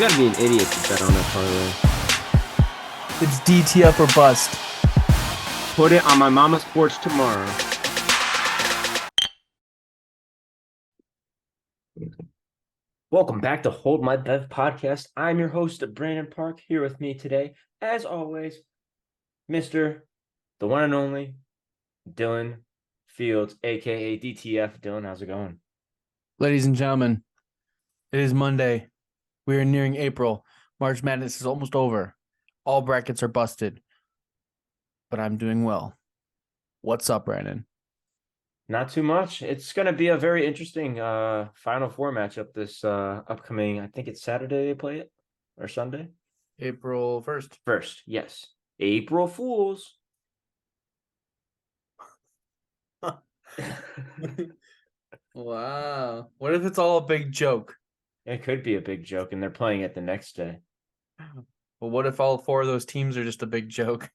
gotta be an idiot to bet on that parlay. It's DTF or bust. Put it on my mama's porch tomorrow. Welcome back to Hold My Bev podcast. I'm your host, Brandon Park. Here with me today, as always, Mr. the one and only Dylan Fields, aka DTF. Dylan, how's it going? Ladies and gentlemen, it is Monday. We are nearing April. March Madness is almost over. All brackets are busted. But I'm doing well. What's up, Brandon? Not too much. It's going to be a very interesting Final Four matchup this upcoming, I think it's Saturday they play it, or Sunday? April 1st. First, yes. April Fools. Wow. What if it's all a big joke? It could be a big joke, and they're playing it the next day. Well, what if all four of those teams are just a big joke?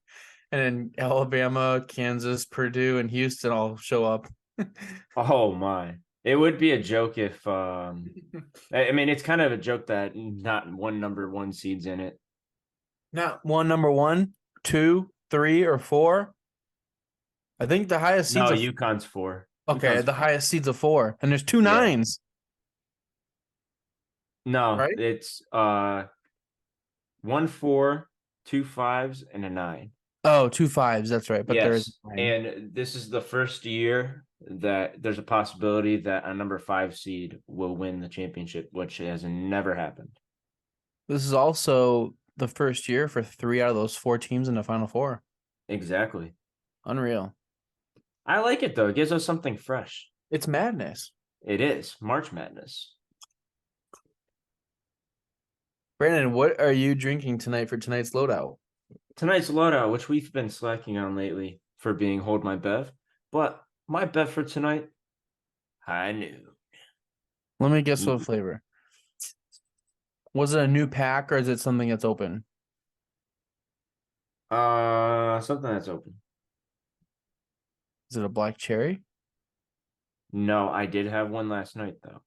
And then Alabama, Kansas, Purdue, and Houston all show up. Oh my. It would be a joke if I mean it's kind of a joke that not one number one seeds in it. Not one number 1, 2, 3, or 4. I think the highest seeds No, are UConn's 4. okay. UConn's The 4. highest seeds of 4, and there's 2 Yeah. 9s. No, Right? it's 1 4, 2 5s, and a 9. Oh, 2 5s. That's right. But there is Yes, and this is the first year that there's a possibility that a number 5 seed will win the championship, which has never happened. This is also the first year for 3 out of those 4 teams in the Final Four. Exactly. Unreal. I like it though. It gives us something fresh. It's madness. It is March Madness. Brandon, what are you drinking tonight for tonight's loadout? Tonight's loadout, which we've been slacking on lately for being Hold My Bev, but my bev for tonight, high noon. Let me guess what flavor. Was it a new pack or is it something that's open? Something that's open. Is it a black cherry? No, I did have one last night though.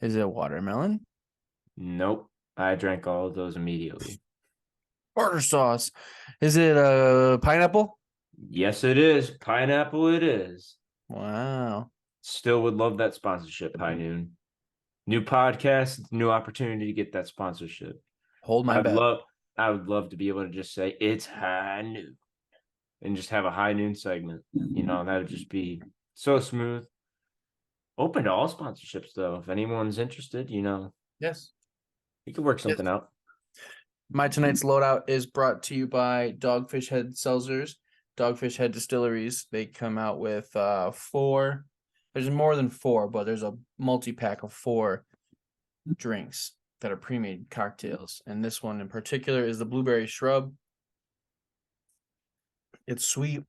Is it watermelon? Nope, I drank all of those immediately. Tartar sauce. Is it a pineapple? Yes, it is. Pineapple it is. Wow. Still would love that sponsorship, High Noon. New podcast, new opportunity to get that sponsorship. Hold my bet. I would love to be able to just say it's High Noon and just have a High Noon segment. You know, that would just be so smooth. Open to all sponsorships though. If anyone's interested, you know, Yes. you could work something out. My tonight's loadout is brought to you by Dogfish Head Seltzers, Dogfish Head Distilleries. They come out with 4. There's more than 4, but there's a multi-pack of 4 drinks that are pre-made cocktails. And this one in particular is the Blueberry Shrub. It's sweet.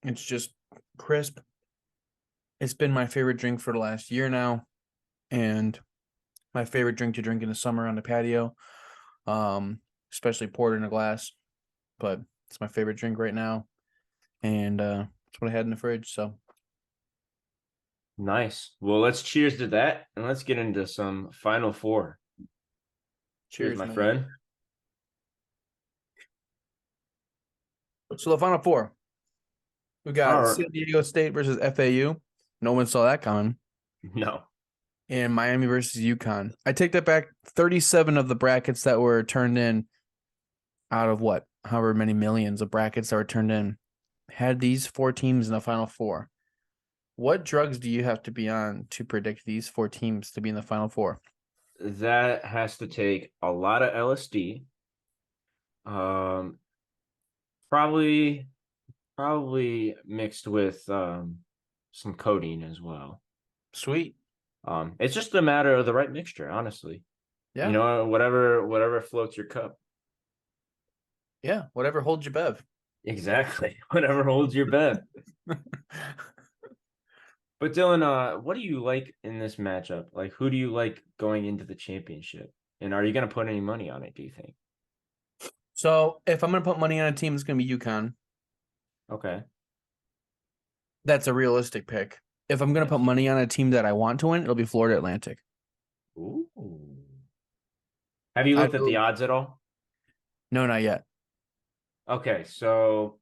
It's just crisp. It's been my favorite drink for the last year now. And my favorite drink to drink in the summer on the patio. Especially poured in a glass, but it's my favorite drink right now, and that's what I had in the fridge. So Nice. Well, let's cheers to that, and let's get into some Final Four. Cheers, my man. friend. So the Final Four, we got San Diego State versus FAU. No one saw that coming. No. And Miami versus UConn. I take that back. 37 of the brackets that were turned in out of however many millions of brackets that were turned in had these 4 teams in the Final Four. What drugs do you have to be on to predict these 4 teams to be in the Final Four? That has to take a lot of LSD. Probably mixed with some codeine as well. Sweet. It's just a matter of the right mixture, honestly. Yeah. You know, whatever floats your cup. Yeah, whatever holds your bev. Exactly. Whatever holds your bet. But Dylan, what do you like in this matchup? Like, who do you like going into the championship? And are you going to put any money on it, do you think? So, if I'm going to put money on a team, it's going to be UConn. Okay. That's a realistic pick. If I'm going to put money on a team that I want to win, it'll be Florida Atlantic. Ooh. Have you I looked at the do. odds at all? No, not yet. Okay, so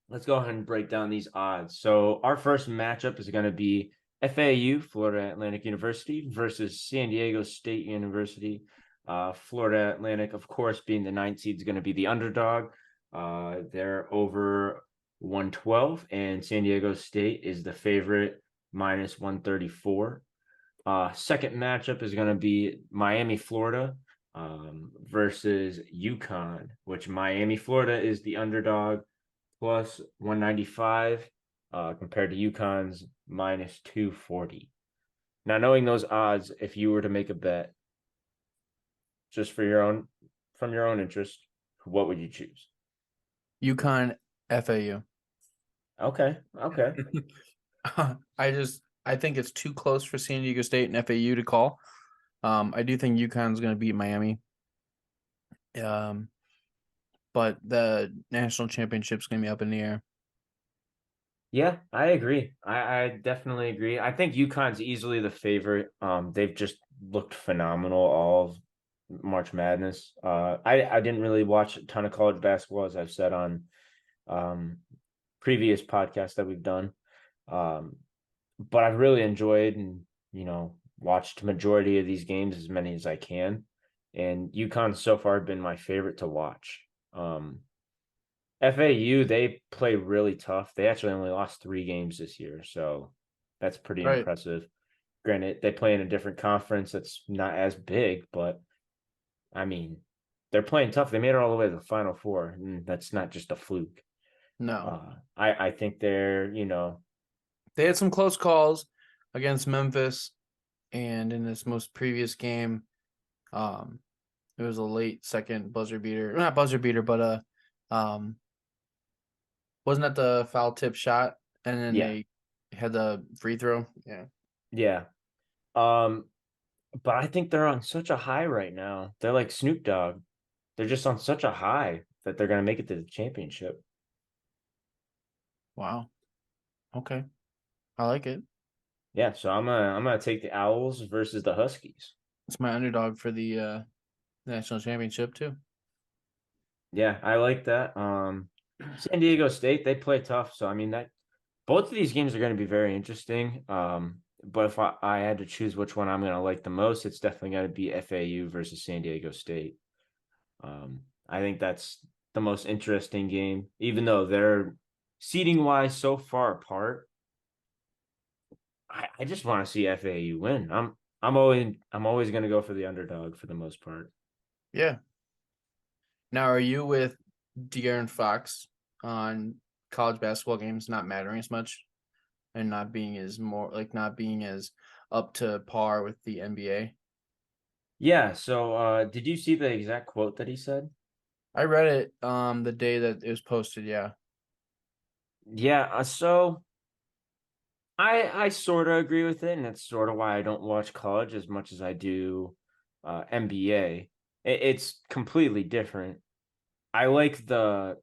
let's go ahead and break down these odds. So our first matchup is going to be FAU, Florida Atlantic University, versus San Diego State University. Florida Atlantic, of course, being the ninth seed, is going to be the underdog. They're over 112, and San Diego State is the favorite, minus 134. Second matchup is going to be Miami, Florida, versus UConn, which Miami, Florida is the underdog, plus 195, compared to UConn's minus 240. Now, knowing those odds, if you were to make a bet just for your own, from your own interest, what would you choose? UConn, FAU. Okay, okay. I think it's too close for San Diego State and FAU to call. I do think UConn's going to beat Miami. Um, but the national championship's going to be up in the air. Yeah, I agree. I definitely agree. I think UConn's easily the favorite. They've just looked phenomenal all of March Madness. I didn't really watch a ton of college basketball, as I've said on um previous podcasts that we've done. Um, but I've really enjoyed and watched majority of these games, as many as I can. And UConn so far been my favorite to watch. FAU, they play really tough. They actually only lost 3 games this year, so that's pretty Right. impressive. Granted, they play in a different conference that's not as big, but I mean, they're playing tough. They made it all the way to the Final Four, and that's not just a fluke. No. I think they're, They had some close calls against Memphis, and in this most previous game, um, it was a late second buzzer beater. Not buzzer beater, but wasn't that the foul tip shot? And then yeah, they had the free throw. Yeah. yeah. Um, but I think they're on such a high right now. They're like Snoop Dogg. They're just on such a high that they're gonna make it to the championship. Wow. Okay. I like it. Yeah, so I'm gonna take the Owls versus the Huskies. It's my underdog for the national championship too. Yeah, I like that. San Diego State, they play tough, so I mean that both of these games are going to be very interesting. But if I had to choose which one I'm going to like the most, it's definitely going to be FAU versus San Diego State. I think that's the most interesting game, even though they're seating wise so far apart. I just want to see FAU win. I'm always going to go for the underdog for the most part. Yeah. Now, are you with De'Aaron Fox on college basketball games not mattering as much and not being as up to par with the NBA? Yeah, so did you see the exact quote that he said? I read it the day that it was posted. Yeah. Yeah, so I sort of agree with it, and that's sort of why I don't watch college as much as I do NBA. It's completely different. I like the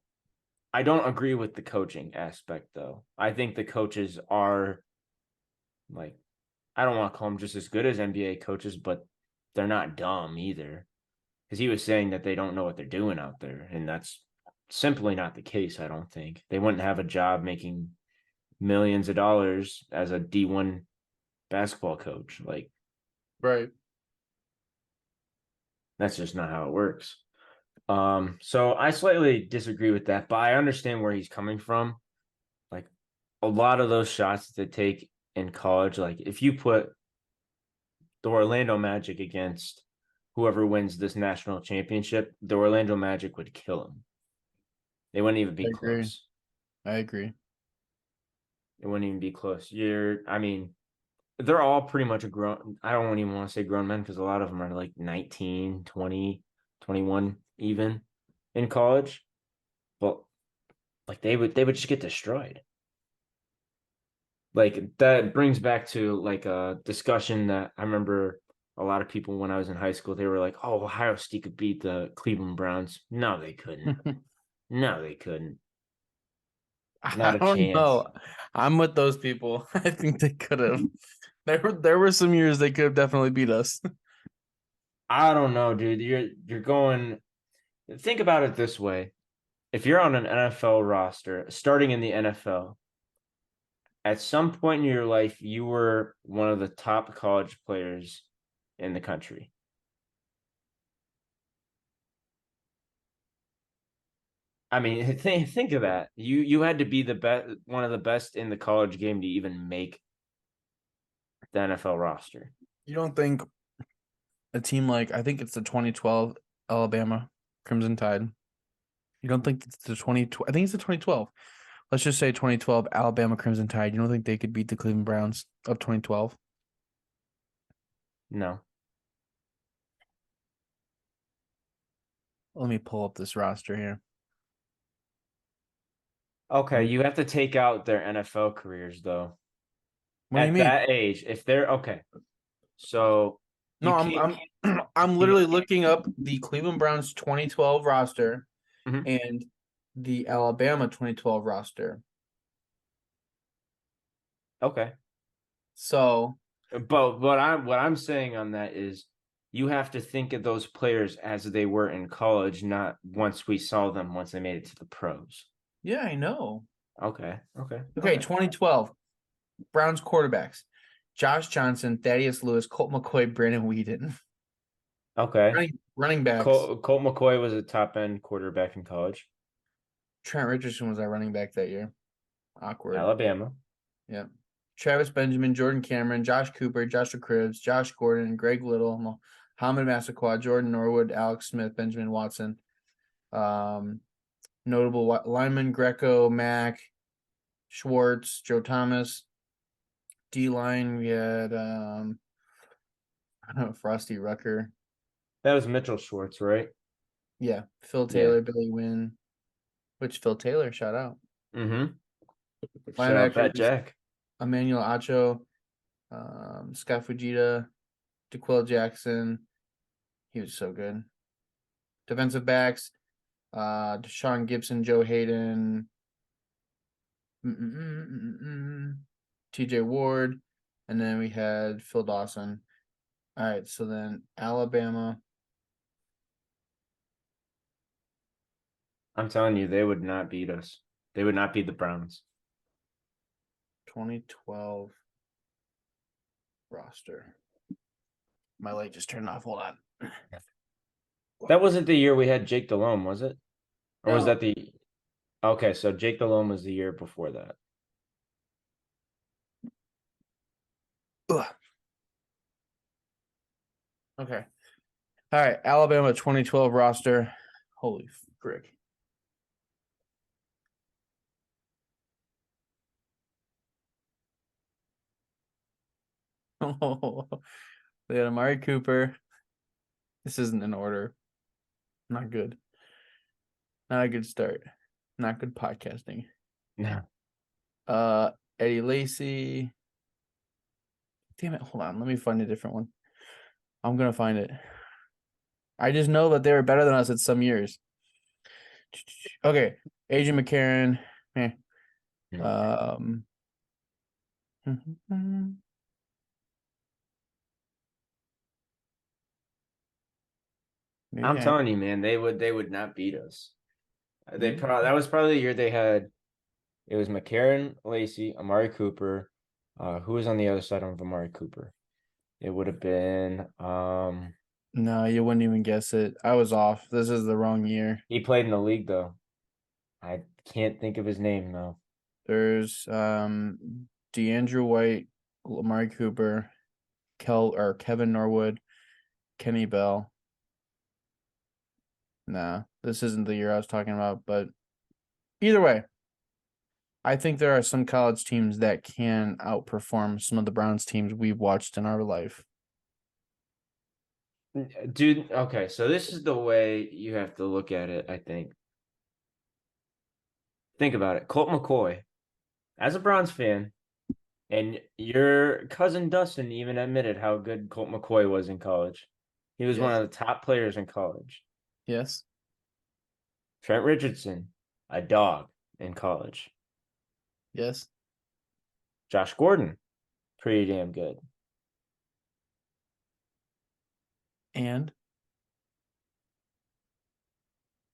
I don't agree with the coaching aspect though. I think the coaches are like I don't want to call them just as good as NBA coaches, but they're not dumb either. Because he was saying that they don't know what they're doing out there, and that's simply not the case, I don't think. They wouldn't have a job making millions of dollars as a D1 basketball coach. Like Right. that's just not how it works. So I slightly disagree with that, but I understand where he's coming from. Like a lot of those shots that they take in college, like if you put the Orlando Magic against whoever wins this national championship, the Orlando Magic would kill them. They wouldn't even be I agree. close. I agree. It wouldn't even be close. I mean, they're all pretty much a grown, I don't even want to say grown men because a lot of them are like 19, 20, 21 even in college. But like they would just get destroyed. Like that brings back to like a discussion that I remember a lot of people when I was in high school, they were like, "Oh, Ohio State could beat the Cleveland Browns." No, they couldn't. No, they couldn't. I Not a don't chance. know. I'm with those people. I think they could have. There were some years they could have definitely beat us. I don't know, dude. You're going. Think about it this way: if you're on an NFL roster, starting in the NFL, at some point in your life, you were one of the top college players in the country. I mean, think of that. You had to be the best, one of the best in the college game to even make the NFL roster. You don't think a team like I think it's the 2012 Alabama Crimson Tide. You don't think it's the 2012? I think it's the 2012. Let's just say 2012 Alabama Crimson Tide. You don't think they could beat the Cleveland Browns of 2012? No. Let me pull up this roster here. Okay, Um, you have to take out their NFL careers though. what do you At mean? that age, if they're okay, so you No, can't. I'm You, literally looking up the Cleveland Browns 2012 roster mhm. and the Alabama 2012 roster. Okay, So, but what I'm saying on that is you have to think of those players as they were in college, not once we saw them once they made it to the pros. yeah, I know. Okay, okay, Okay, okay, 2012 Browns quarterbacks. Josh Johnson, Thaddeus Lewis, Colt McCoy, Brandon Weeden. okay. Running backs. Colt McCoy was a top end quarterback in college. Trent Richardson was our running back that year. Awkward. Alabama. Yeah. Travis Benjamin, Jordan Cameron, Josh Cooper, Joshua Cribbs, Josh Gordon, Greg Little, Mohamed Massaquoi, Jordan Norwood, Alex Smith, Benjamin Watson. Notable lineman Greco, Mack, Schwartz, Joe Thomas. D line, we had I don't know, Frosty Rucker. That was Mitchell Schwartz, right? Yeah, Phil Yeah. Taylor, Billy Wynn. Which Phil Taylor, shout out. Mm-hmm. Shout out Fat Linebackers, Jack. Emmanuel Acho, Scott Fujita, DeQuell Jackson. He was so good. Defensive backs, Deshaun Gibson, Joe Hayden, TJ Ward, and then we had Phil Dawson. All right, so then Alabama. I'm telling you, they would not beat us. They would not beat the Browns. 2012 roster. My light just turned off. Hold on. That wasn't the year we had Jake Delhomme, was it? Or was No. that the okay, so Jake Delhomme was the year before that. Ugh. Okay. All right. Alabama 2012 roster. Holy frick. They had Amari Cooper. This isn't in order. Not good. Not a good start. Not good podcasting. No. Uh Eddie Lacy. Damn it. Hold on. Let me find a different one. I'm gonna find it. I just know that they were better than us at some years. Okay. Adrian McCarron. Um maybe I'm I telling you, man, they would not beat us. They maybe probably that was probably the year they had it was McCarron, Lacey, Amari Cooper. Who was on the other side of Amari Cooper? It would have been no, you wouldn't even guess it. I was off. This is the wrong year. he played in the league though. I can't think of his name though. There's DeAndrew White, Amari Cooper, Kevin Norwood, Kenny Bell. Nah, this isn't the year I was talking about, but either way, I think there are some college teams that can outperform some of the Browns teams we've watched in our life. Dude, okay, so this is the way you have to look at it, I think. Think about it. Colt McCoy, as a Browns fan, and your cousin Dustin even admitted how good Colt McCoy was in college. He was one Yes. of the top players in college. Yes. Trent Richardson, a dog in college. Yes. Josh Gordon, pretty damn good. And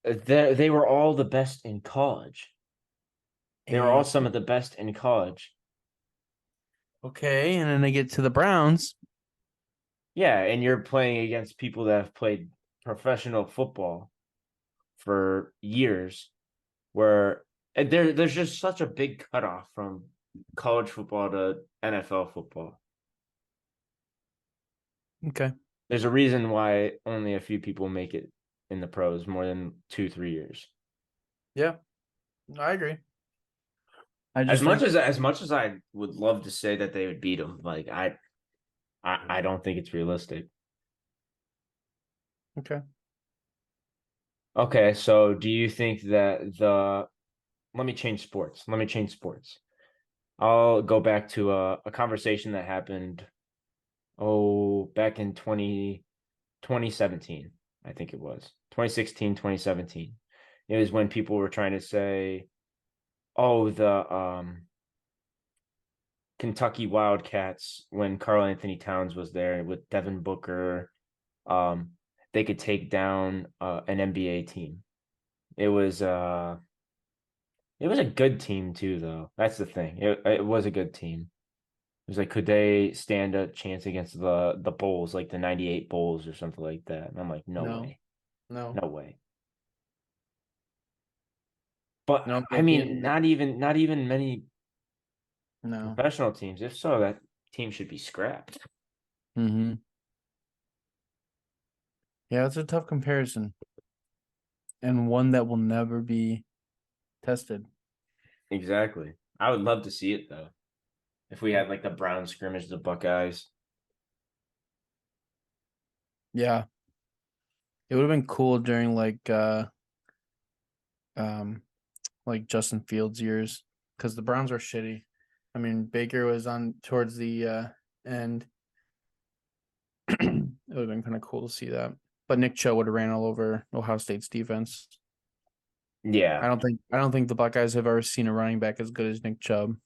They were all the best in college. They were all And some of the best in college. okay, and then they get to the Browns. Yeah, and you're playing against people that have played professional football for years, where and there's just such a big cutoff from college football to NFL football. Okay. There's a reason why only a few people make it in the pros more than 2, 3 years. Yeah, I agree. I just think As much as I would love to say that they would beat them, like I don't think it's realistic. okay. Okay, so do you think that the let me change sports. Let me change sports. I'll go back to a conversation that happened back in 2017. I think it was 2016, 2017. It was when people were trying to say, oh, the Kentucky Wildcats when Carl Anthony Towns was there with Devin Booker, um, they could take down an NBA team. It was it was a good team too, though. That's the thing. It was a good team. It was like, could they stand a chance against the Bulls, like the '98 Bulls or something like that? And I'm like, no No, way, no, no way. But no. I At the mean, end, not even many no. professional teams. If so, that team should be scrapped. Mm-hmm. Yeah, it's a tough comparison and one that will never be tested. Exactly. I would love to see it though. If we had like the Browns scrimmage the Buckeyes. Yeah, it would have been cool during um like Justin Fields years because the Browns were shitty. I mean, Baker was on towards the end. It would have been kind of cool to see that. But Nick Chubb would have ran all over Ohio State's defense. Yeah. I don't think the Buckeyes have ever seen a running back as good as Nick Chubb.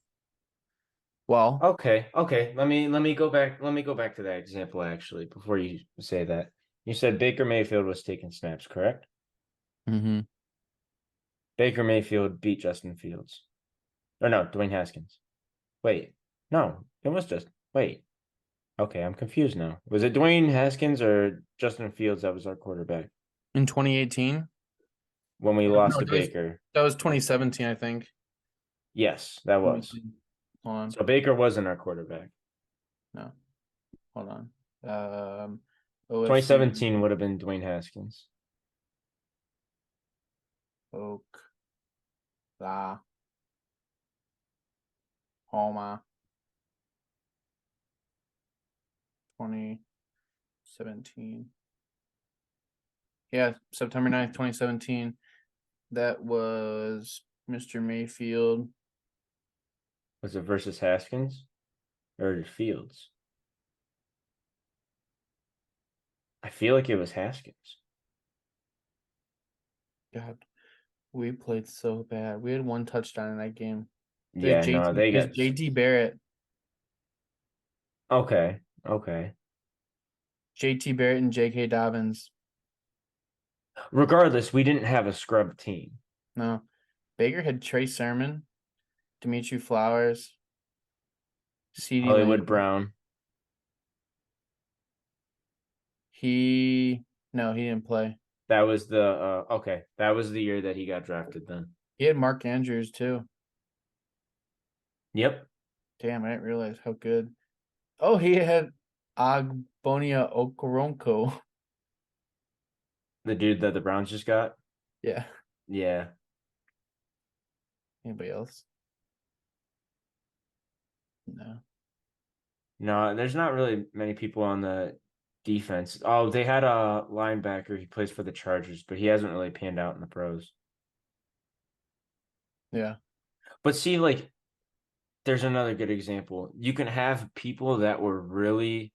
Well, Okay. Okay. Let me go back. Let me go back to that example actually before you say that. You said Baker Mayfield was taking snaps, correct? mm-hmm. Baker Mayfield beat Justin Fields. Or no, Dwayne Haskins. Wait. No, it was just wait. Okay, I'm confused now. Was it Dwayne Haskins or Justin Fields that was our quarterback In 2018, when we or lost no, to that was Baker? 2017, I think. Yes, that Let me was. see. Hold on. So Baker wasn't our quarterback. No, hold on. OSC 2017 would have been Dwayne Haskins. Oak La Homa 2017. Yeah, September 9th, 2017. That was Mr. Mayfield. Was it versus Haskins or Fields? I feel like it was Haskins. God, we played so bad. We had one touchdown in that game. There's Yeah, no, JT. they There's got JT Barrett. okay, okay. JT Barrett and JK Dobbins. Regardless, we didn't have a scrub team. No, Baker had Trey Sermon, Dimitri Flowers, CeeDee Hollywood Lamb. Brown. He no, he didn't play. That was the okay. That was the year that he got drafted then. He had Mark Andrews too. Yep. Damn, I didn't realize how good. Oh, he had Agbonia Okoronkwo. The dude that the Browns just got. Yeah. Yeah. Anybody else? No. No, there's not really many people on the defense. Oh, they had a linebacker. He plays for the Chargers, but he hasn't really panned out in the pros. Yeah. But see, like, there's another good example. You can have people that were really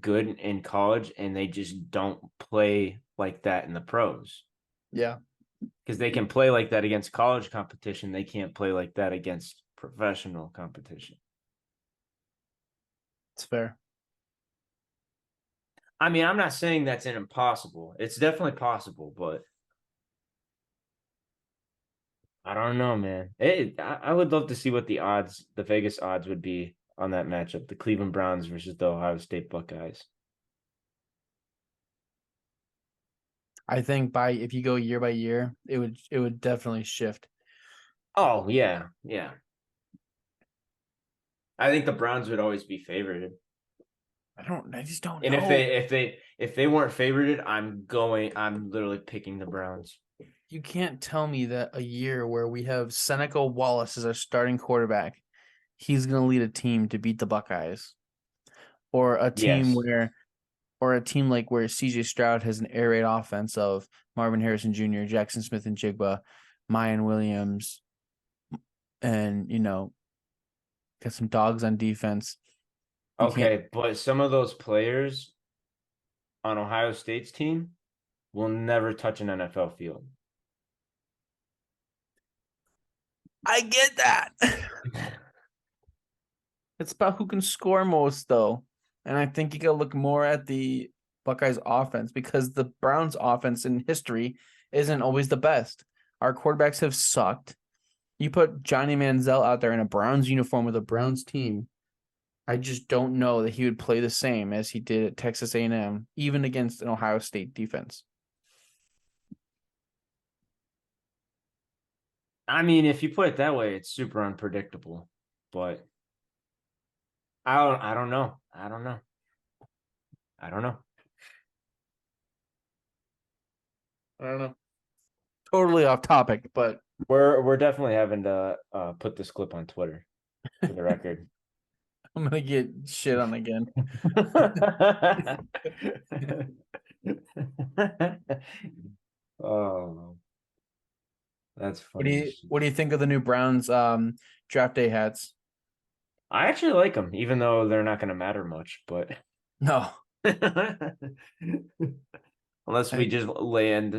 good in college and they just don't play like that in the pros. Yeah. Because they can play like that against college competition. They can't play like that against professional competition. It's fair. I mean, I'm not saying that's an impossible. It's definitely possible, but I don't know, man. I would love to see what the Vegas odds would be on that matchup, the Cleveland Browns versus the Ohio State Buckeyes. I think by if you go year by year, it would definitely shift. Oh, yeah, yeah. I think the Browns would always be favored. I just don't And know. if they weren't favored, I'm literally picking the Browns. You can't tell me that a year where we have Seneca Wallace as our starting quarterback, he's going to lead a team to beat the Buckeyes, or a team Yes. where, or a team like where CJ Stroud has an air raid offense of Marvin Harrison Jr., Jackson Smith and Jigba, Mayan Williams, and got some dogs on defense. You can't. Okay, but some of those players on Ohio State's team will never touch an NFL field. I get that. It's about who can score most, though. And I think you got to look more at the Buckeyes offense because the Browns offense in history isn't always the best. Our quarterbacks have sucked. You put Johnny Manziel out there in a Browns uniform with a Browns team. I just don't know that he would play the same as he did at Texas A&M, even against an Ohio State defense. I mean, if you put it that way, it's super unpredictable. But I don't know. I don't know. I don't know. I don't know. Totally off topic, but We're definitely having to put this clip on Twitter for the record. I'm gonna get shit on again. Oh, that's funny as shit. What do you think of the new Browns draft day hats? I actually like them, even though they're not going to matter much. But No, unless we I just land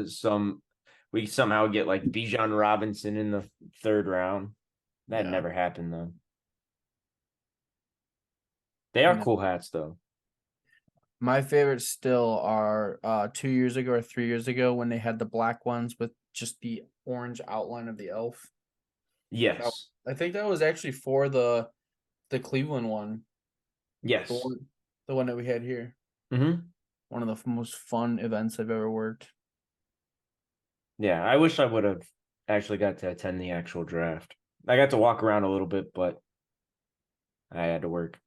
we somehow get like Bijan Robinson in the third round. That yeah. never happened though. They are No. cool hats though. My favorites still are 2 years ago or 3 years ago when they had the black ones with just the orange outline of the elf. That- Yes. I think that was actually for the Cleveland one, the Yes. one, the one that we had here. Hmm. One of the most fun events I've ever worked. Yeah, I wish I would have actually got to attend the actual draft. I got to walk around a little bit, but I had to work.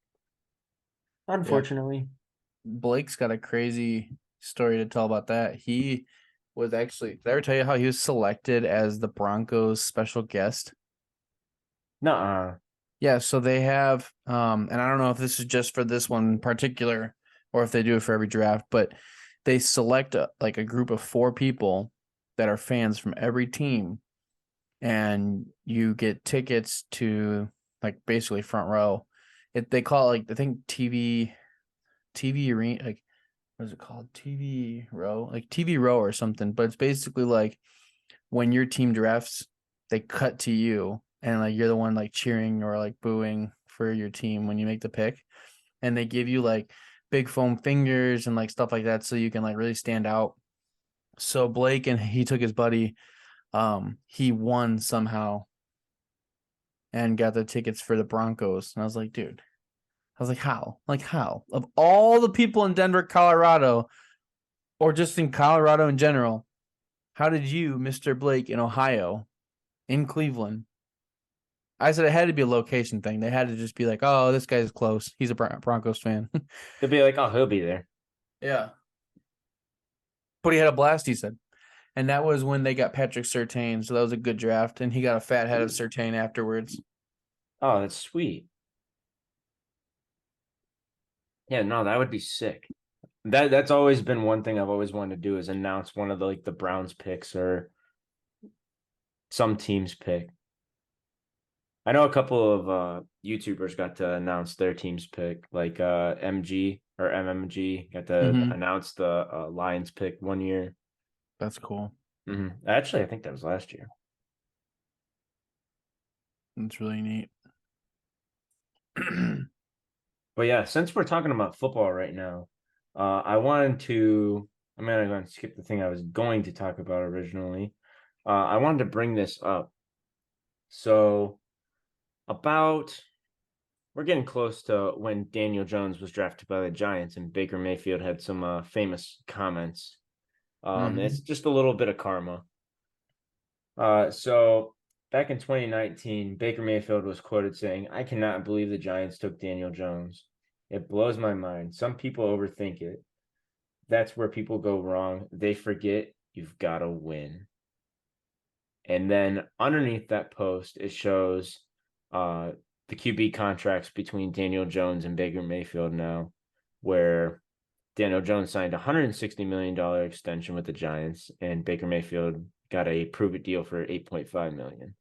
Yeah, Unfortunately. Blake's got a crazy story to tell about that. He was actually, did I ever tell you how he was selected as the Broncos special guest? Nuh-uh. Yeah, so they have and I don't know if this is just for this one in particular or if they do it for every draft, but they select like a group of 4 people that are fans from every team and you get tickets to like basically front row. They call it like I think TV arena, like what is it called? TV row, like TV row or something, but it's basically like when your team drafts, they cut to you and like you're the one like cheering or like booing for your team when you make the pick. And they give you like big foam fingers and like stuff like that so you can like really stand out. So Blake and he took his buddy, he won somehow and got the tickets for the Broncos. And I was like, dude, I was like, how? Like how? Of all the people in Denver, Colorado, or just in Colorado in general, how did you, Mr. Blake in Ohio, in Cleveland, I said it had to be a location thing. They had to just be like, oh, this guy's close. He's a Broncos fan. They'd be like, oh, he'll be there. Yeah. But he had a blast, he said. And that was when they got Patrick Surtain. So that was a good draft. And he got a fat head of Surtain afterwards. Oh, that's sweet. Yeah, no, that would be sick. That's always been one thing I've always wanted to do is announce one of the Browns picks or some team's pick. I know a couple of YouTubers got to announce their team's pick, like MG or MMG got to Mm-hmm. announce the Lions pick one year. That's cool. Actually, I think that was last year. That's really neat. But yeah, since we're talking about football right now, I wanted to. I'm gonna skip the thing I was going to talk about originally. I wanted to bring this up. So about we're getting close to when Daniel Jones was drafted by the Giants and Baker Mayfield had some famous comments. It's Hmm. just a little bit of karma. So back in 2019, Baker Mayfield was quoted saying, "I cannot believe the Giants took Daniel Jones. It blows my mind. Some people overthink it. That's where people go wrong. They forget you've got to win." And then underneath that post, it shows uh, the QB contracts between Daniel Jones and Baker Mayfield now, where Daniel Jones signed a $160 million extension with the Giants, and Baker Mayfield got a prove it deal for $8.5 million.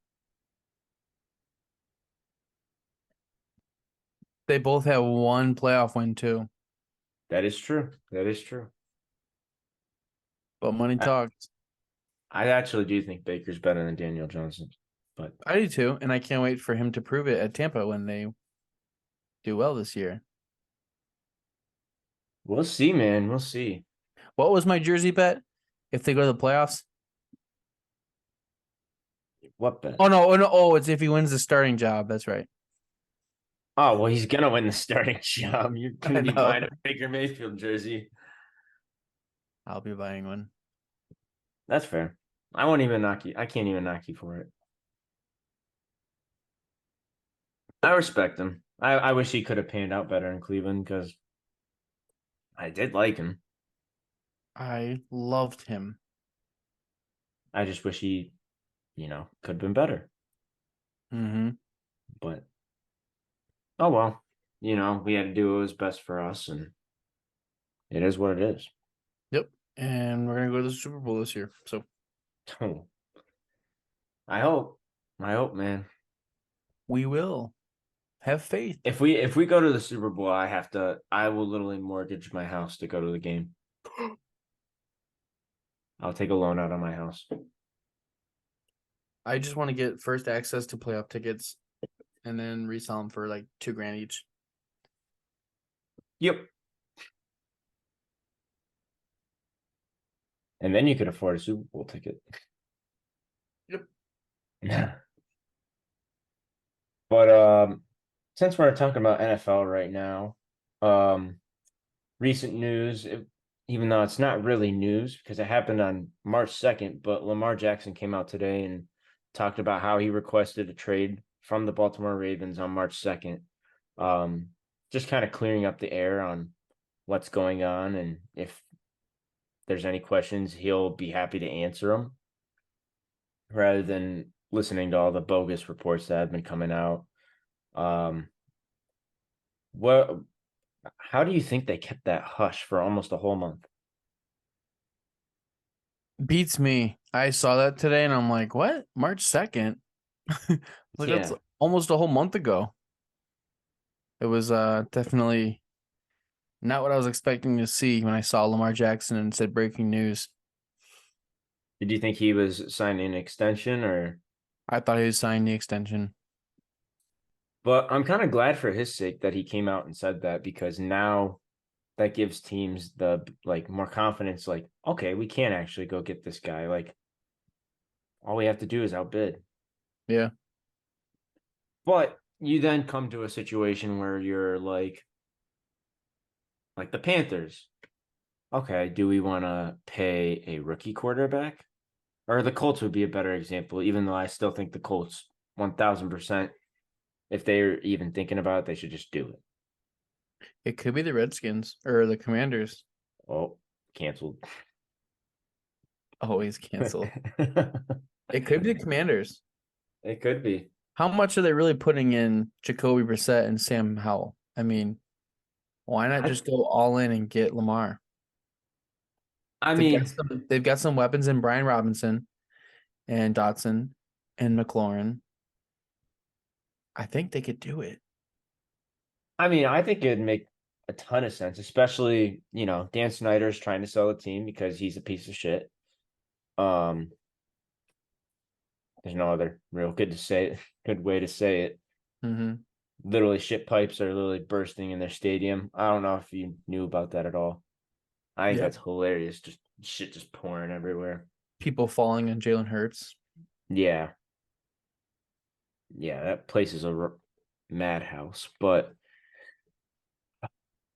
They both have one playoff win too, That is true. That is true. but money I, talks. I actually do think Baker's better than Daniel Johnson, but I do too, and I can't wait for him to prove it at Tampa when they do well this year. we'll see, man. We'll see. What was my jersey bet? If they go to the playoffs? What bet? Oh no, oh no, oh, it's if he wins the starting job. That's right. Oh, well, he's gonna win the starting job. You're I gonna be know. buying a Baker Mayfield jersey. I'll be buying one. That's fair. I won't even knock you. I can't even knock you for it. I respect him. I wish he could have panned out better in Cleveland because I did like him. I loved him. I just wish he, could have been better. Hmm. But oh well. We had to do what was best for us, and it is what it is. Yep. And we're gonna go to the Super Bowl this year. So I hope. I hope, man. we will have faith. If we go to the Super Bowl, I will literally mortgage my house to go to the game. I'll take a loan out on my house. I just want to get first access to playoff tickets and then resell them for like $2,000 each. Yep. And then you could afford a Super Bowl ticket. Yep. But since we're talking about NFL right now, um, recent news, even though it's not really news because it happened on March 2nd, but Lamar Jackson came out today and talked about how he requested a trade from the Baltimore Ravens on March 2nd. Um, just kind of clearing up the air on what's going on, and if there's any questions, he'll be happy to answer them rather than listening to all the bogus reports that have been coming out. Um, what How do you think they kept that hush for almost a whole month? Beats me. I saw that today and I'm like, what? March 2nd? Like that's Yeah. almost a whole month ago. It was definitely not what I was expecting to see when I saw Lamar Jackson and said breaking news. Did you think he was signing an extension or? I thought he was signing the extension. But I'm kind of glad for his sake that he came out and said that because now that gives teams the more confidence. Like, okay, we can actually go get this guy. Like, all we have to do is outbid. Yeah. But you then come to a situation where you're like the Panthers. Okay, do we want to pay a rookie quarterback? Or the Colts would be a better example, even though I still think the Colts 1000%, if they're even thinking about it, they should just do it. It could be the Redskins or the Commanders. Oh, canceled. Always canceled. It It could be the Commanders. could be. How much are they really putting in Jacoby Brissett and Sam Howell? I mean, why not I just go all in and get Lamar? I mean, They've got some weapons in Brian Robinson and Dotson and McLaurin. I think they could do it. I think it'd make a ton of sense, especially, Dan Snyder's trying to sell the team because he's a piece of shit. Um, there's no other real good way to say it. Hmm. Literally shit pipes are literally bursting in their stadium. I don't know if you knew about that at all. I think Yep. that's hilarious. Just shit just pouring everywhere. People falling on Jalen Hurts. Yeah. Yeah, that place is a madhouse. But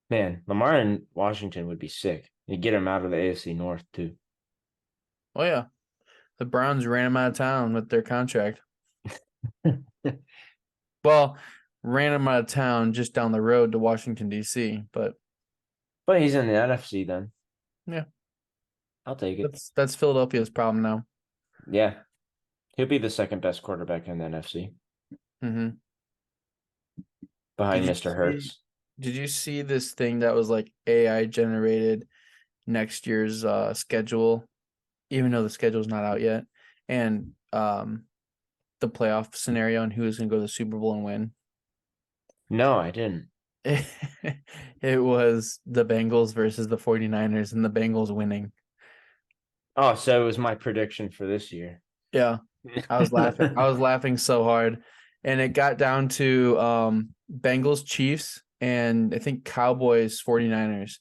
man, Lamar in Washington would be sick. You get him out of the AFC North too. Oh yeah, the Browns ran him out of town with their contract. Well, ran him out of town just down the road to Washington D.C. But But he's in the NFC then. yeah, I'll take it. that's Philadelphia's problem now. Yeah. He'll be the second best quarterback in the NFC Mm-hmm. Did behind you Mr. see? Hurts. Did you see this thing that was like AI generated next year's schedule, even though the schedule's not out yet, and the playoff scenario and who's going to go to the Super Bowl and win? No, I didn't. It was the Bengals versus the 49ers and the Bengals winning. Oh, so it was my prediction for this year. Yeah, I was laughing. I was laughing so hard. And it got down to Bengals Chiefs and I think Cowboys 49ers,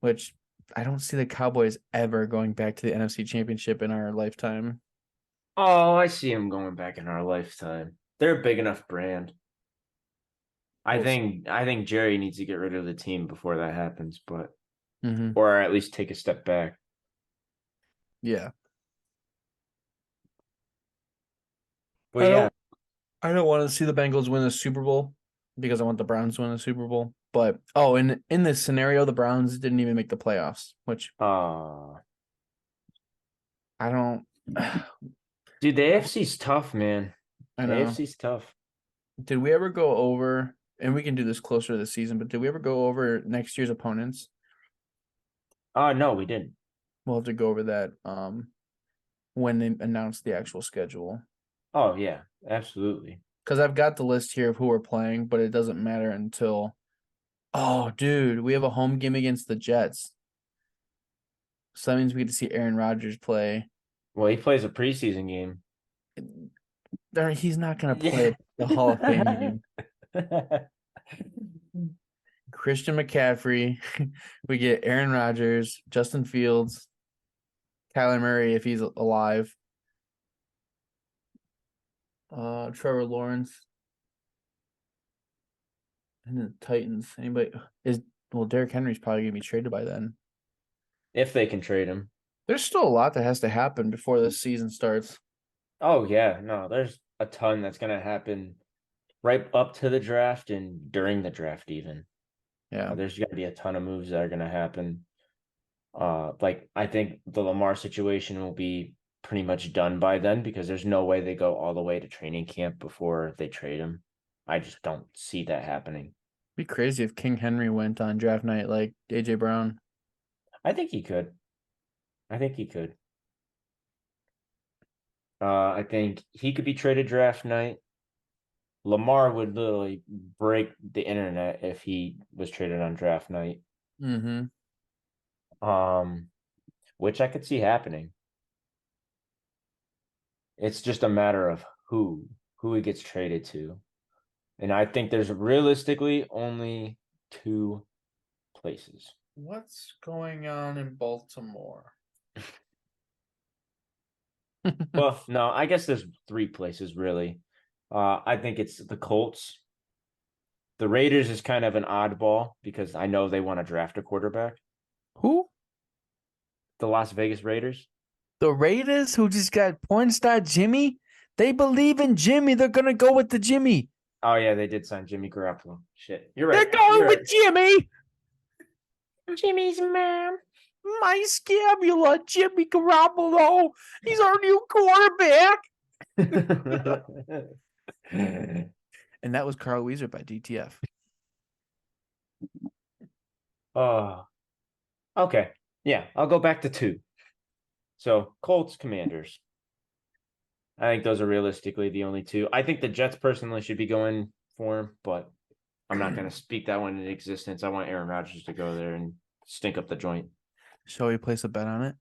which I don't see the Cowboys ever going back to the NFC Championship in our lifetime. Oh, I see him going back in our lifetime. They're a big enough brand. I We'll see. think I think Jerry needs to get rid of the team before that happens, but Mm-hmm. or at least take a step back. Yeah. But I yeah, don't I don't want to see the Bengals win the Super Bowl because I want the Browns to win the Super Bowl. But in this scenario, the Browns didn't even make the playoffs, which uh I don't dude, the AFC's tough, man. I The know. AFC's tough. Did we ever go over, and we can do this closer to the season, but did we ever go over next year's opponents? No, we didn't. We'll have to go over that when they announce the actual schedule. Oh yeah, absolutely. Because I've got the list here of who we're playing, but it doesn't matter until oh dude, we have a home game against the Jets. So that means we get to see Aaron Rodgers play. Well, he plays a preseason game. He's not gonna play the Hall of Fame game. Christian McCaffrey. We get Aaron Rodgers, Justin Fields, Kyler Murray if he's alive. Trevor Lawrence and the Titans. Anybody is Derrick Henry's probably gonna be traded by then. If they can trade him. There's still a lot that has to happen before this season starts. Oh yeah, no, there's a ton that's gonna happen right up to the draft and during the draft even. Yeah. There's gonna be a ton of moves that are gonna happen. Like I think the Lamar situation will be pretty much done by then because there's no way they go all the way to training camp before they trade him. I just don't see that happening. Be crazy if King Henry went on draft night like AJ Brown. I think he could. I think he could. I think he could be traded draft night. Lamar would literally break the internet if he was traded on draft night. Mm-hmm. Um, which I could see happening. It's just a matter of who he gets traded to. And I think there's realistically only two places. What's going on in Baltimore? Well, no, I guess there's three places really. I think it's the Colts. The Raiders is kind of an oddball because I know they want to draft a quarterback. Who? The Las Vegas Raiders. The Raiders who just got porn star Jimmy? They believe in Jimmy. They're gonna go with the Jimmy. Oh yeah, they did sign Jimmy Garoppolo. Shit, you're They're right. going You're with right. Jimmy. Jimmy's mom. My scabula, Jimmy Garoppolo. He's our new quarterback. And that was Carl Weezer by DTF. Oh, okay. Yeah, I'll go back to two. So Colts, Commanders. I think those are realistically the only two. I think the Jets personally should be going for him, but I'm not going to speak that one into existence. I want Aaron Rodgers to go there and stink up the joint Shall we place a bet on it?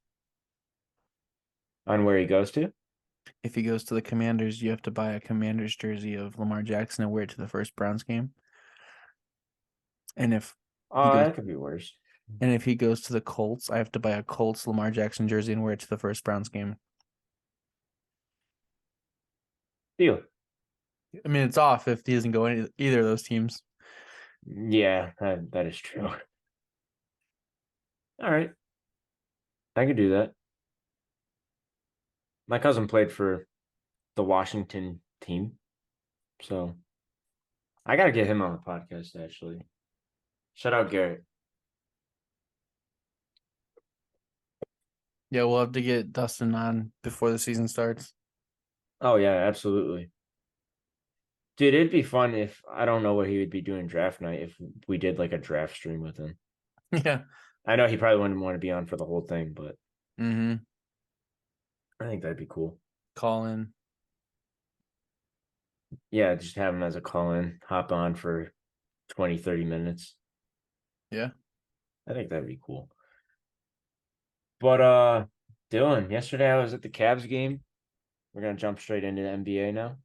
on where he goes to. If he goes to the Commanders, you have to buy a Commanders jersey of Lamar Jackson and wear it to the first Browns game. And if he Oh, goes that could be worse. and if he goes to the Colts, I have to buy a Colts Lamar Jackson jersey and wear it to the first Browns game. Deal. I mean, it's off if he doesn't go any either of those teams. Yeah, that is true. All right, I could do that. My cousin played for the Washington team, so I got to get him on the podcast, actually. Shout out Garrett. Yeah, we'll have to get Dustin on before the season starts. Oh, yeah, absolutely. Dude, it'd be fun if I don't know what he would be doing draft night if we did like a draft stream with him. Yeah. I know he probably wouldn't want to be on for the whole thing, but Mm-hmm. I think that'd be cool. Call in. Yeah, just have him as a call in, hop on for 20, 30 minutes. Yeah. I think that'd be cool. But Dylan, yesterday I was at the Cavs game. We're gonna jump straight into the NBA now.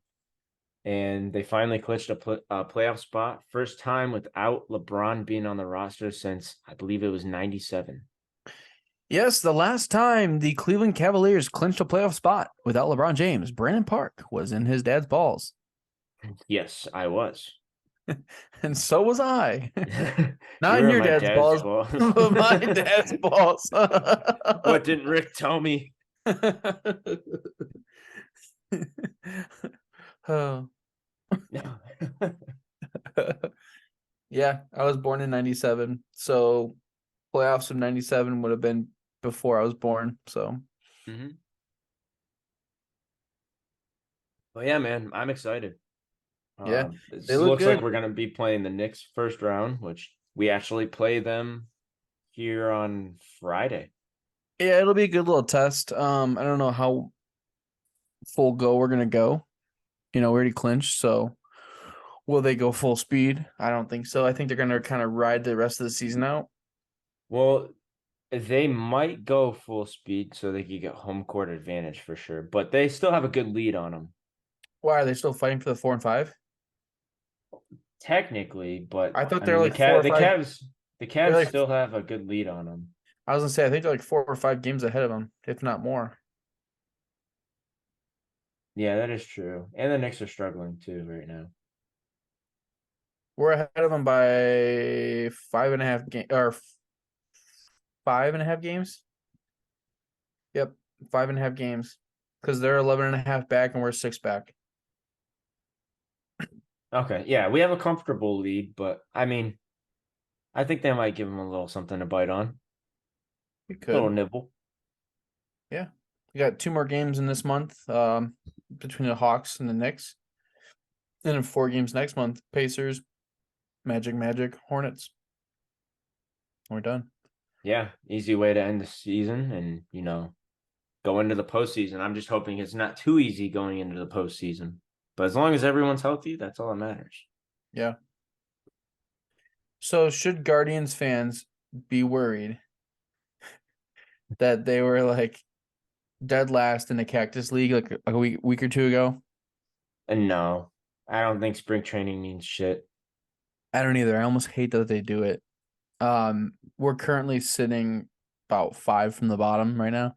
And they finally clinched a playoff spot. First time without LeBron being on the roster since I believe it was 97. Yes, the last time the Cleveland Cavaliers clinched a playoff spot without LeBron James, Brandon Park was in his dad's balls. Yes, I was. And so was I. You Not in were at your my dad's dad's balls, balls. but my dad's balls. What didn't Rick tell me? Oh. No. Yeah, I was born in 97. So playoffs of 97 would have been before I was born. So Mm-hmm. But yeah, man, I'm excited. yeah, they This look looks like good. we're gonna be playing the Knicks first round, which we actually play them here on Friday. Yeah, it'll be a good little test. I don't know how full go we're gonna go. We already clinched, so will they go full speed? I don't think so. I think they're gonna kind of ride the rest of the season out. Well, they might go full speed so they could get home court advantage for sure, but they still have a good lead on them. Why are they still fighting for the 4 and 5? Technically, but I thought I they're mean like 4 or 5. The They're Cavs like still have a good lead on them. I was gonna say I think they're like 4 or 5 games ahead of them, if not more. Yeah, that is true. And the Knicks are struggling too right now. We're ahead of them by 5.5 or 5.5 games. Yep, 5.5 games because they're 11.5 back and we're 6 back. Okay, yeah, we have a comfortable lead, but I mean, I think they might give them a little something to bite on. We A little could, nibble. yeah. We got 2 more games in this month, between the Hawks and the Knicks, and then 4 games next month. Pacers, Magic, Hornets. We're done. Yeah, easy way to end the season and, go into the postseason. I'm just hoping it's not too easy going into the postseason. But as long as everyone's healthy, that's all that matters. Yeah. So should Guardians fans be worried that they were like dead last in the Cactus League like a week or two ago? And no, I don't think spring training means shit. I don't either. I almost hate that they do it. We're currently sitting about 5 from the bottom right now,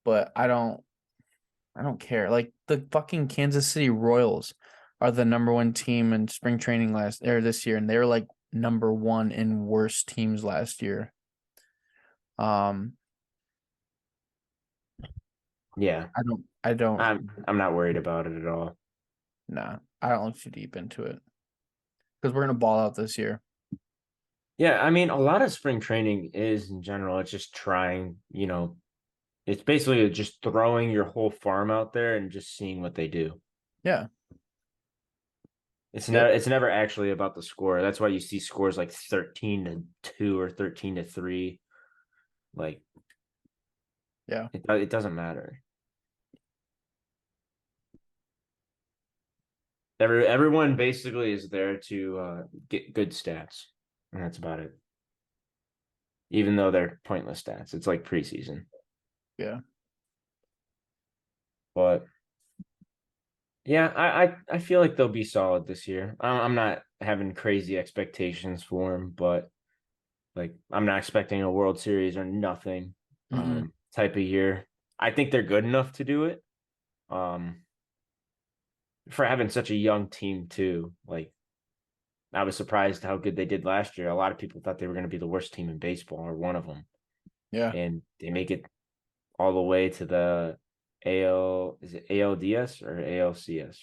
but I don't care. Like the fucking Kansas City Royals are the number one team in spring training this year, and they were like number one in worst teams last year. Um, Yeah, I don't, I'm not worried about it at all. nah, I don't look too deep into it because we're gonna ball out this year. Yeah, I mean, a lot of spring training is in general, it's just trying, it's basically just throwing your whole farm out there and just seeing what they do. Yeah. It's Yep. never actually about the score. That's why you see scores like 13-2 or 13-3. Like Yeah. it doesn't matter. Everyone basically is there to get good stats, and that's about it. Even though they're pointless stats, it's like preseason. Yeah. But yeah, I feel like they'll be solid this year. I'm not having crazy expectations for them, but like I'm not expecting a World Series or nothing Mm-mm. type of year. I think they're good enough to do it. Um, for having such a young team too. Like I was surprised how good they did last year. A lot of people thought they were going to be the worst team in baseball or one of them, Yeah. and they make it all the way to the AL. Is it ALDS or ALCS?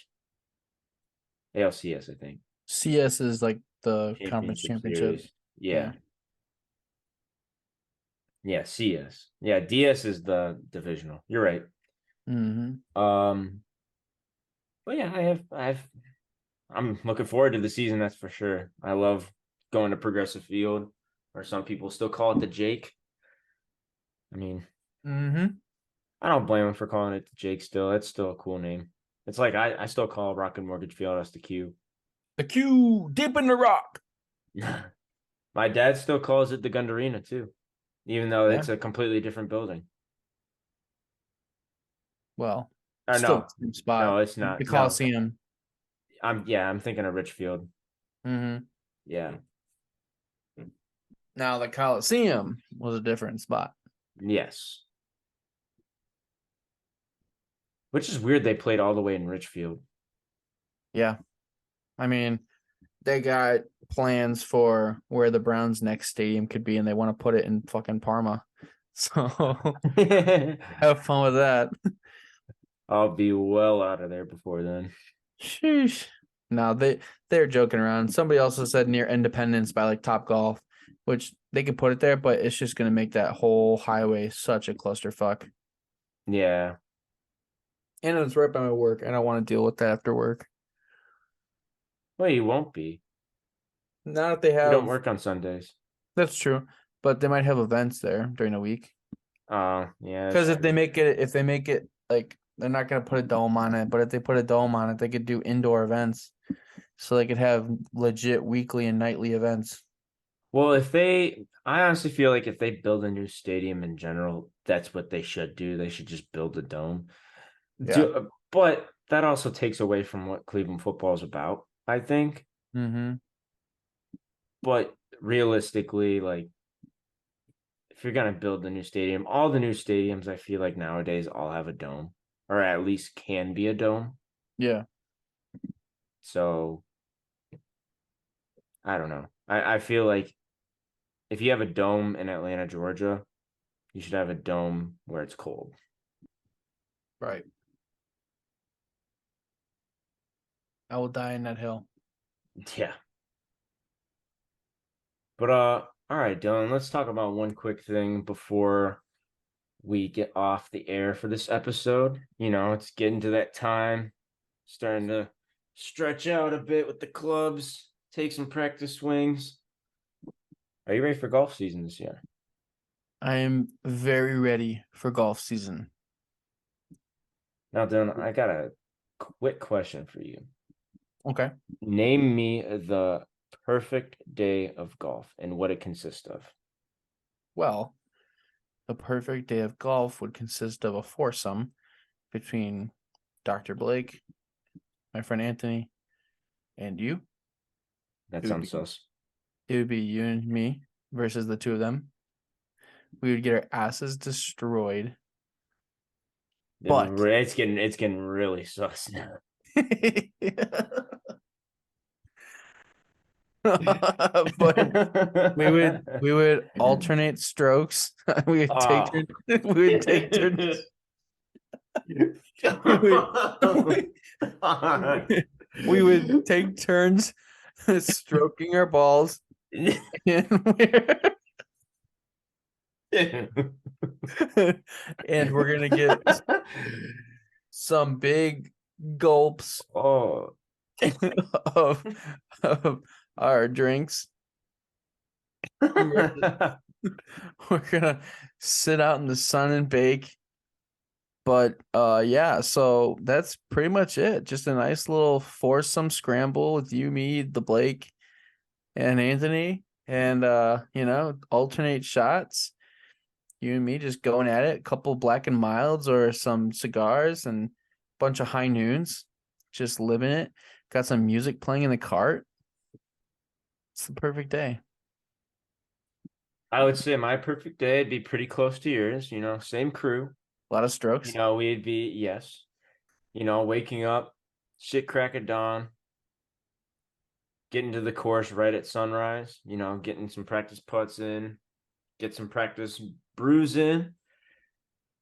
ALCS, I think. CS is like the conference Championship championship. series. Yeah. Yeah. Yeah, CS. Yeah, DS is the divisional. You're right. Hmm. Um, but yeah, I'm looking forward to the season, that's for sure. I love going to Progressive Field, or some people still call it the Jake. I mean, Hmm. I don't blame them for calling it the Jake still. It's still a cool name. It's like I still call Rocket Mortgage Field as the Q. The Q dip in the rock. My dad still calls it the Gundarina too, even though Yeah. it's a completely different building. Well, Or still the no, same spot. no, it's The not. No, Coliseum. I'm thinking of Richfield. Hmm. Yeah. Now the Coliseum was a different spot. Yes. Which is weird they played all the way in Richfield. Yeah. I mean, they got plans for where the Browns' next stadium could be, and they want to put it in fucking Parma. So have fun with that. I'll be well out of there before then. Sheesh. No, they're joking around. Somebody also said near Independence by like Top Golf, which they could put it there, but it's just gonna make that whole highway such a clusterfuck. Yeah. And it's right by my work. I don't want to deal with that after work. Well, you won't be. Not if they We don't have. work on Sundays. That's true, but they might have events there during the week. Yeah, that's Because if they true. make it like they're not gonna put a dome on it, but if they put a dome on it, they could do indoor events, so they could have legit weekly and nightly events. Well, I honestly feel like if they build a new stadium in general, that's what they should do. They should just build a dome. Yeah. But that also takes away from what Cleveland football is about, I think. Mm-hmm. But realistically, like if you're gonna build a new stadium, all the new stadiums I feel like nowadays all have a dome, or at least can be a dome. Yeah. So I don't know. I feel like if you have a dome in Atlanta, Georgia, you should have a dome where it's cold. Right. I will die in that hill. Yeah. But all right, Dylan, let's talk about one quick thing before we get off the air for this episode. It's getting to that time, starting to stretch out a bit with the clubs, take some practice swings. Are you ready for golf season this year? I am very ready for golf season. Now, Dylan, I got a quick question for you. Okay. Name me the perfect day of golf and what it consists of. Well, the perfect day of golf would consist of a foursome between Dr. Blake, my friend Anthony, and you. That It would sounds be sus. it would be you and me versus the two of them. We would get our asses destroyed. But It's getting really sus now. but we would alternate strokes. We would take Oh. turns. We would take turns. We would we would take turns stroking our balls, and we're gonna get some big gulps Oh. of of our drinks. We're gonna sit out in the sun and bake. But yeah, so that's pretty much it. Just a nice little foursome scramble with you, me, the Blake, and Anthony, and alternate shots. You and me just going at it, a couple black and milds or some cigars and a bunch of high noons, just living it. Got some music playing in the cart. It's the perfect day. I would say my perfect day would be pretty close to yours, same crew. A lot of strokes. We'd be, yes, waking up, shit crack of dawn, getting to the course right at sunrise, getting some practice putts in, get some practice brews in,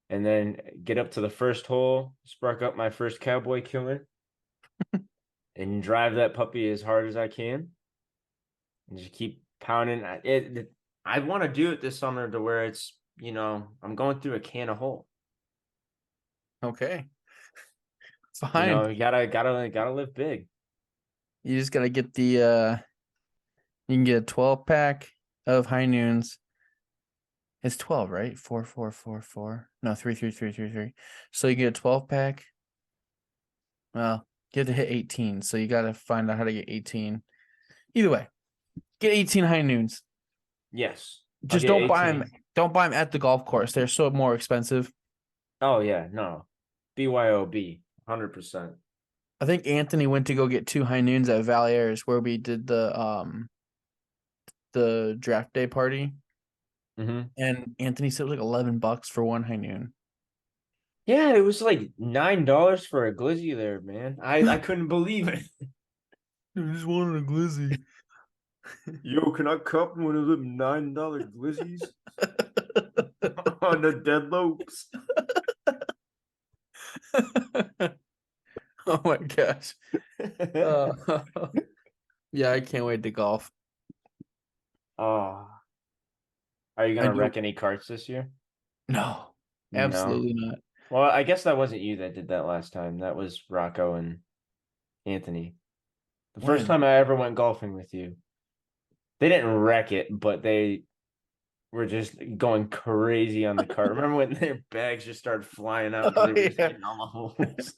and then get up to the first hole, spark up my first cowboy killer, and drive that puppy as hard as I can, and just keep pounding. I want to do it this summer to where it's, I'm going through a can of hole. Okay. Fine. You gotta live big. You just gotta get the you can get a 12-pack of high noons. It's 12, right? 4, 4, 4, 4. No, 3, 3, 3, 3, 3. So you get a 12-pack. Well, you have to hit 18, so you gotta find out how to get 18. Either way, get 18 high noons. Yes. Just don't buy them. Don't buy them at the golf course. They're so more expensive. Oh yeah, no. BYOB, 100%. I think Anthony went to go get 2 high noons at Valier's where we did the draft day party. Mm-hmm. And Anthony said it was like $11 for 1 high noon. Yeah, it was like $9 for a glizzy there, man. I couldn't believe it. I just wanted a glizzy. Yo, can I cup one of them $9 glizzies on the dead lopes? Oh my gosh. Yeah, I can't wait to golf. Oh, are you I gonna do. wreck any carts this year? No, No. absolutely not. Well, I guess that wasn't you that did that last time. That was Rocco and Anthony. The first When? time I ever went golfing with you. They didn't wreck it, but they were just going crazy on the cart. Remember when their bags just started flying out because Oh they were just yeah. hitting all the holes?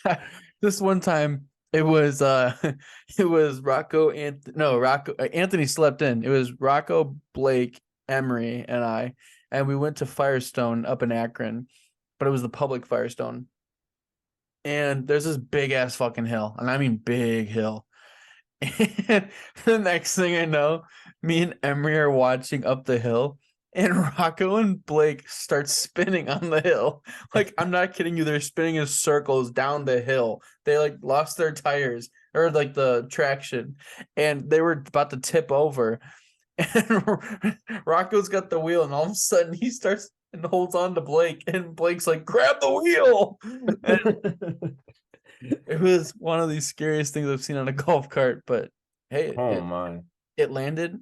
Yeah. This one time it was it was Rocco and no Rocco Anthony slept in. It was Rocco, Blake, Emery, and we went to Firestone up in Akron, but it was the public Firestone. And there's this big ass fucking hill, and I mean big hill. And the next thing I know, me and Emery are watching up the hill, and Rocco and Blake start spinning on the hill. Like, I'm not kidding you, they're spinning in circles down the hill. They like lost their tires or like the traction, and they were about to tip over. And Rocco's got the wheel, and all of a sudden he starts and holds on to Blake, and Blake's like, grab the wheel. And it was one of the scariest things I've seen on a golf cart, but hey, Oh my. it landed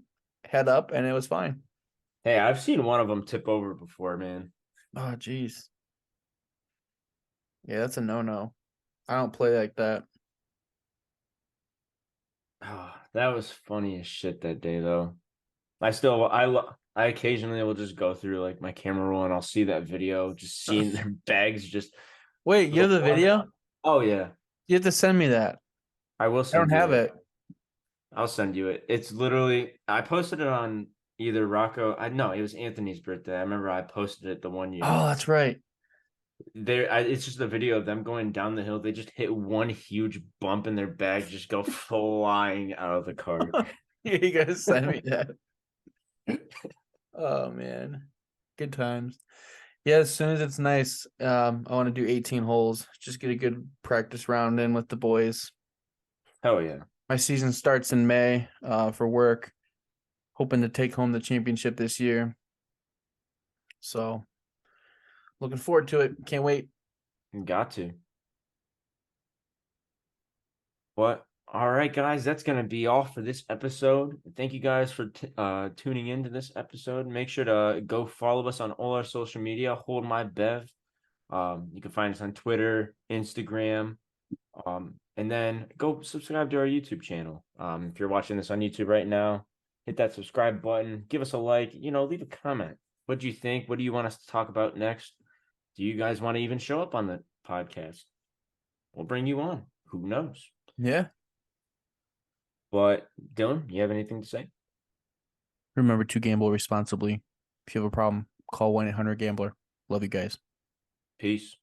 head up and it was fine. Hey, I've seen one of them tip over before, man. Oh, geez. Yeah, that's a no-no. I don't play like that. Oh, that was funny as shit that day, though. I occasionally will just go through like my camera roll and I'll see that video, just seeing their bags just Wait, you go have the flying. video? Oh yeah, You have to send me that. I will I don't send you have it. it. I'll send you it. It's literally I posted it on either Rocco. I know it was Anthony's birthday. I remember I posted it the one year. Oh, that's right. It's just a video of them going down the hill. They just hit one huge bump and their bags just go flying out of the cart. You gotta send me that. Oh man. Good times. Yeah, as soon as it's nice, I want to do 18 holes. Just get a good practice round in with the boys. Hell yeah. My season starts in May for work. Hoping to take home the championship this year. So looking forward to it. Can't wait. Got to. But all right, guys, that's gonna be all for this episode. Thank you guys for tuning into this episode. Make sure to go follow us on all our social media. Hold my Bev. You can find us on Twitter, Instagram, and then go subscribe to our YouTube channel. If you're watching this on YouTube right now, hit that subscribe button. Give us a like. Leave a comment. What do you think? What do you want us to talk about next? Do you guys want to even show up on the podcast? We'll bring you on. Who knows? Yeah. But Dylan, you have anything to say? Remember to gamble responsibly. If you have a problem, call 1-800-GAMBLER. Love you guys. Peace.